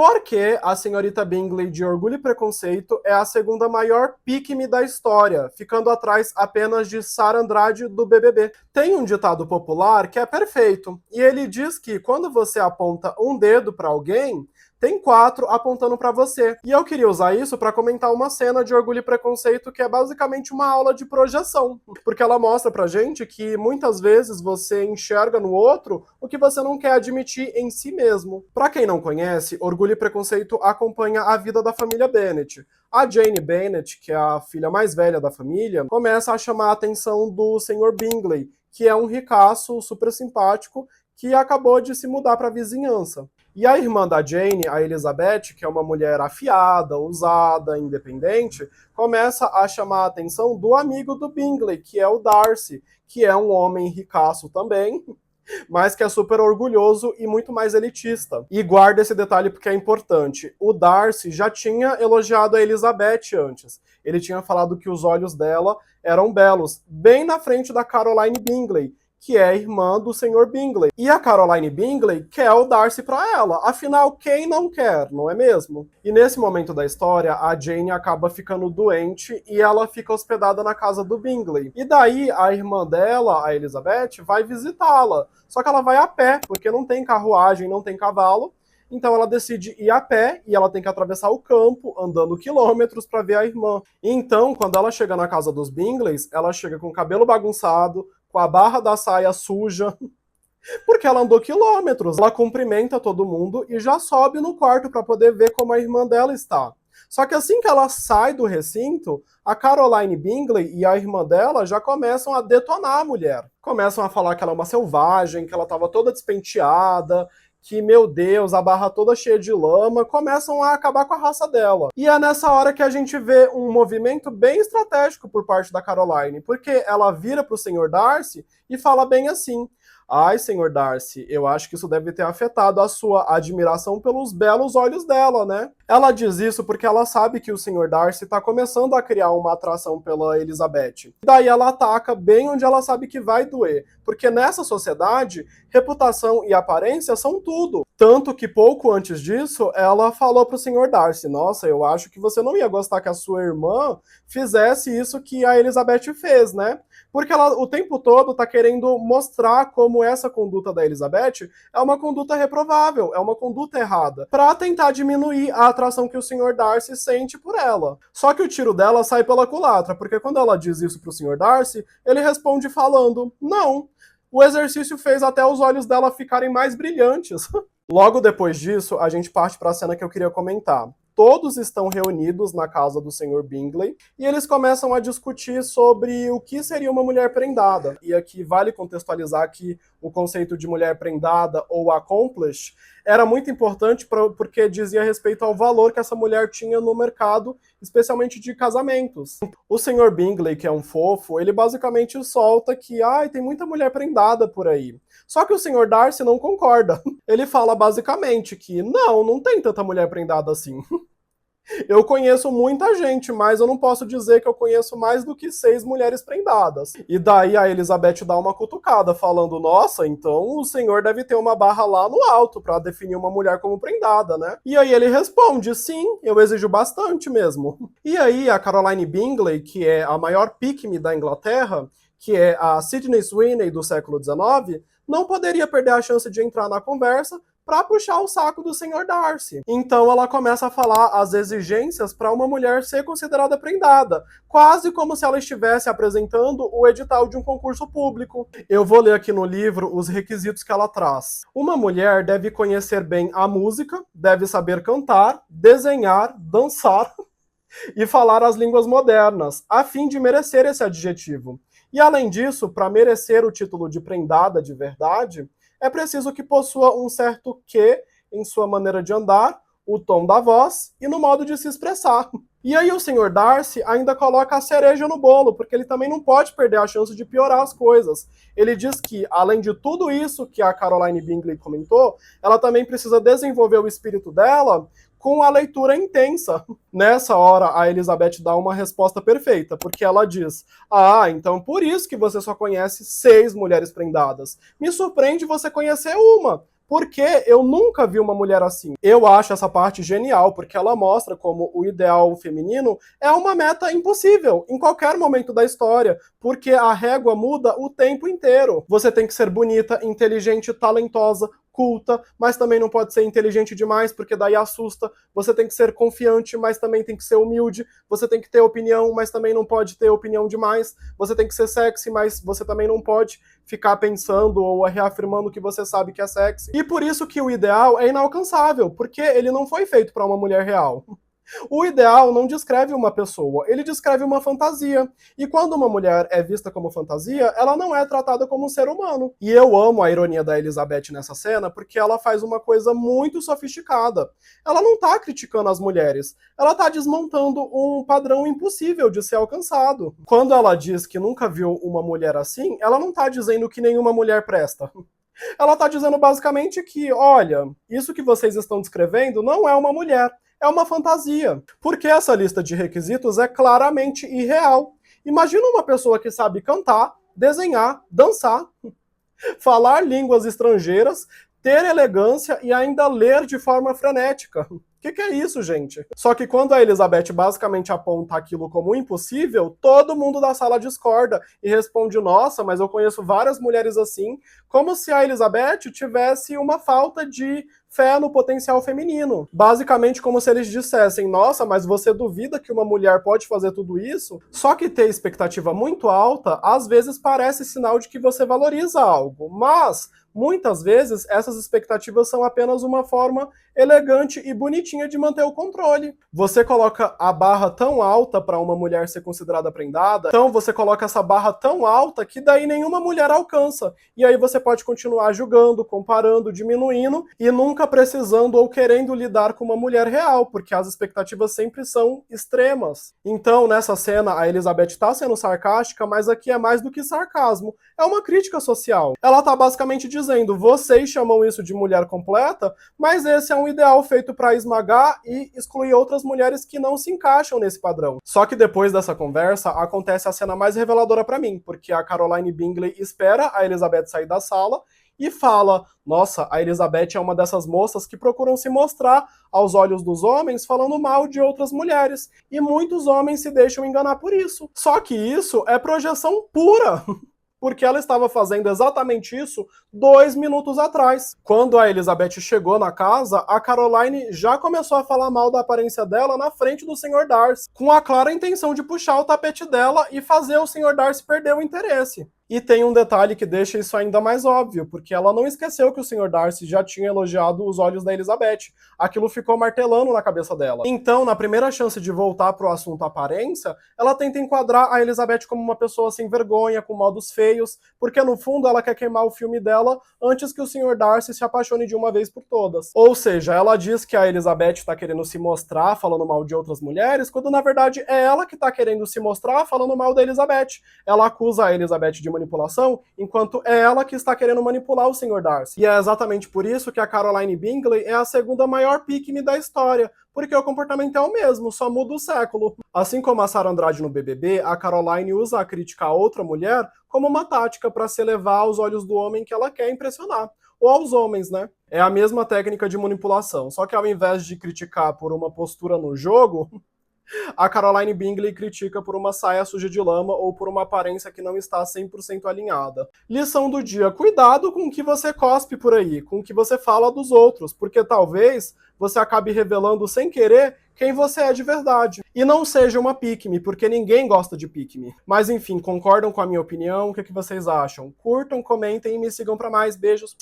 Porque a senhorita Bingley de Orgulho e Preconceito é a segunda maior pick-me da história, ficando atrás apenas de Sara Andrade do BBB. Tem um ditado popular que é perfeito, e ele diz que quando você aponta um dedo para alguém, tem 4 apontando para você. E eu queria usar isso para comentar uma cena de Orgulho e Preconceito que é basicamente uma aula de projeção. Porque ela mostra pra gente que muitas vezes você enxerga no outro o que você não quer admitir em si mesmo. Para quem não conhece, Orgulho e Preconceito acompanha a vida da família Bennet. A Jane Bennet, que é a filha mais velha da família, começa a chamar a atenção do Sr. Bingley, que é um ricaço super simpático que acabou de se mudar para a vizinhança. E a irmã da Jane, a Elizabeth, que é uma mulher afiada, ousada, independente, começa a chamar a atenção do amigo do Bingley, que é o Darcy, que é um homem ricaço também, mas que é super orgulhoso e muito mais elitista. E guarda esse detalhe porque é importante. O Darcy já tinha elogiado a Elizabeth antes. Ele tinha falado que os olhos dela eram belos, bem na frente da Caroline Bingley, que é irmã do Sr. Bingley. E a Caroline Bingley quer o Darcy para ela. Afinal, quem não quer, não é mesmo? E nesse momento da história, a Jane acaba ficando doente e ela fica hospedada na casa do Bingley. E daí, a irmã dela, a Elizabeth, vai visitá-la. Só que ela vai a pé, porque não tem carruagem, não tem cavalo. Então ela decide ir a pé e ela tem que atravessar o campo, andando quilômetros para ver a irmã. E então, quando ela chega na casa dos Bingleys, ela chega com o cabelo bagunçado, com a barra da saia suja, porque ela andou quilômetros. Ela cumprimenta todo mundo e já sobe no quarto para poder ver como a irmã dela está. Só que assim que ela sai do recinto, a Caroline Bingley e a irmã dela já começam a detonar a mulher. Começam a falar que ela é uma selvagem, que ela estava toda despenteada, que, meu Deus, a barra toda cheia de lama, começam a acabar com a raça dela. E é nessa hora que a gente vê um movimento bem estratégico por parte da Caroline, porque ela vira pro Sr. Darcy e fala bem assim: ai, Sr. Darcy, eu acho que isso deve ter afetado a sua admiração pelos belos olhos dela, né? Ela diz isso porque ela sabe que o Sr. Darcy tá começando a criar uma atração pela Elizabeth. Daí ela ataca bem onde ela sabe que vai doer, porque nessa sociedade, reputação e aparência são tudo. Tanto que pouco antes disso, ela falou pro Sr. Darcy: nossa, eu acho que você não ia gostar que a sua irmã fizesse isso que a Elizabeth fez, né? Porque ela o tempo todo tá querendo mostrar como essa conduta da Elizabeth é uma conduta reprovável, é uma conduta errada, pra tentar diminuir a atração que o Sr. Darcy sente por ela. Só que o tiro dela sai pela culatra, porque quando ela diz isso pro Sr. Darcy, ele responde falando: não, o exercício fez até os olhos dela ficarem mais brilhantes. Logo depois disso, a gente parte para a cena que eu queria comentar. Todos estão reunidos na casa do Sr. Bingley e eles começam a discutir sobre o que seria uma mulher prendada. E aqui vale contextualizar que o conceito de mulher prendada ou accomplished era muito importante porque dizia respeito ao valor que essa mulher tinha no mercado, especialmente de casamentos. O Sr. Bingley, que é um fofo, ele basicamente solta que tem muita mulher prendada por aí. Só que o Sr. Darcy não concorda. Ele fala basicamente que não tem tanta mulher prendada assim. Eu conheço muita gente, mas eu não posso dizer que eu conheço mais do que 6 mulheres prendadas. E daí a Elizabeth dá uma cutucada, falando: nossa, então o senhor deve ter uma barra lá no alto pra definir uma mulher como prendada, né? E aí ele responde: sim, eu exijo bastante mesmo. E aí a Caroline Bingley, que é a maior pick-me da Inglaterra, que é a Sydney Sweeney do século XIX, não poderia perder a chance de entrar na conversa para puxar o saco do Sr. Darcy. Então ela começa a falar as exigências para uma mulher ser considerada prendada, quase como se ela estivesse apresentando o edital de um concurso público. Eu vou ler aqui no livro os requisitos que ela traz. Uma mulher deve conhecer bem a música, deve saber cantar, desenhar, dançar e falar as línguas modernas, a fim de merecer esse adjetivo. E além disso, para merecer o título de prendada de verdade, é preciso que possua um certo quê em sua maneira de andar, o tom da voz e no modo de se expressar. E aí o Sr. Darcy ainda coloca a cereja no bolo, porque ele também não pode perder a chance de piorar as coisas. Ele diz que, além de tudo isso que a Caroline Bingley comentou, ela também precisa desenvolver o espírito dela com a leitura intensa. Nessa hora, a Elizabeth dá uma resposta perfeita, porque ela diz: então por isso que você só conhece 6 mulheres prendadas. Me surpreende você conhecer uma, porque eu nunca vi uma mulher assim. Eu acho essa parte genial, porque ela mostra como o ideal feminino é uma meta impossível em qualquer momento da história, porque a régua muda o tempo inteiro. Você tem que ser bonita, inteligente, talentosa, culta, mas também não pode ser inteligente demais, porque daí assusta. Você tem que ser confiante, mas também tem que ser humilde. Você tem que ter opinião, mas também não pode ter opinião demais. Você tem que ser sexy, mas você também não pode ficar pensando ou reafirmando que você sabe que é sexy. E por isso que o ideal é inalcançável, porque ele não foi feito para uma mulher real. O ideal não descreve uma pessoa, ele descreve uma fantasia. E quando uma mulher é vista como fantasia, ela não é tratada como um ser humano. E eu amo a ironia da Elizabeth nessa cena, porque ela faz uma coisa muito sofisticada. Ela não tá criticando as mulheres, ela tá desmontando um padrão impossível de ser alcançado. Quando ela diz que nunca viu uma mulher assim, ela não tá dizendo que nenhuma mulher presta. Ela tá dizendo basicamente que, olha, isso que vocês estão descrevendo não é uma mulher, é uma fantasia. Porque essa lista de requisitos é claramente irreal. Imagina uma pessoa que sabe cantar, desenhar, dançar, falar línguas estrangeiras, ter elegância e ainda ler de forma frenética. O que é isso, gente? Só que quando a Elizabeth basicamente aponta aquilo como impossível, todo mundo da sala discorda e responde, nossa, mas eu conheço várias mulheres assim, como se a Elizabeth tivesse uma falta de fé no potencial feminino. Basicamente como se eles dissessem, nossa, mas você duvida que uma mulher pode fazer tudo isso? Só que ter expectativa muito alta, às vezes parece sinal de que você valoriza algo, mas muitas vezes essas expectativas são apenas uma forma elegante e bonitinha de manter o controle. Você coloca a barra tão alta para uma mulher ser considerada prendada, então você coloca essa barra tão alta que daí nenhuma mulher alcança. E aí você pode continuar julgando, comparando, diminuindo e nunca precisando ou querendo lidar com uma mulher real, porque as expectativas sempre são extremas. Então, nessa cena, a Elizabeth está sendo sarcástica, mas aqui é mais do que sarcasmo. É uma crítica social. Ela está basicamente dizendo, vocês chamam isso de mulher completa, mas esse é um ideal feito para esmagar e excluir outras mulheres que não se encaixam nesse padrão. Só que depois dessa conversa, acontece a cena mais reveladora para mim, porque a Caroline Bingley espera a Elizabeth sair da sala e fala, nossa, a Elizabeth é uma dessas moças que procuram se mostrar aos olhos dos homens falando mal de outras mulheres, e muitos homens se deixam enganar por isso. Só que isso é projeção pura, porque ela estava fazendo exatamente isso 2 minutos atrás. Quando a Elizabeth chegou na casa, a Caroline já começou a falar mal da aparência dela na frente do Sr. Darcy, com a clara intenção de puxar o tapete dela e fazer o Sr. Darcy perder o interesse. E tem um detalhe que deixa isso ainda mais óbvio, porque ela não esqueceu que o Sr. Darcy já tinha elogiado os olhos da Elizabeth. Aquilo ficou martelando na cabeça dela. Então, na primeira chance de voltar pro assunto aparência, ela tenta enquadrar a Elizabeth como uma pessoa sem vergonha, com modos feios, porque no fundo ela quer queimar o filme dela antes que o Sr. Darcy se apaixone de uma vez por todas. Ou seja, ela diz que a Elizabeth tá querendo se mostrar falando mal de outras mulheres, quando na verdade é ela que tá querendo se mostrar falando mal da Elizabeth. Ela acusa a Elizabeth de manipulação, enquanto é ela que está querendo manipular o Sr. Darcy. E é exatamente por isso que a Caroline Bingley é a segunda maior pick-me da história, porque o comportamento é o mesmo, só muda o século. Assim como a Sara Andrade no BBB, a Caroline usa a crítica a outra mulher como uma tática para se elevar aos olhos do homem que ela quer impressionar. Ou aos homens, né? É a mesma técnica de manipulação, só que ao invés de criticar por uma postura no jogo, a Caroline Bingley critica por uma saia suja de lama ou por uma aparência que não está 100% alinhada. Lição do dia: cuidado com o que você cospe por aí, com o que você fala dos outros, porque talvez você acabe revelando sem querer quem você é de verdade. E não seja uma pick-me, porque ninguém gosta de pick-me. Mas enfim, concordam com a minha opinião? O que vocês acham? Curtam, comentem e me sigam para mais. Beijos!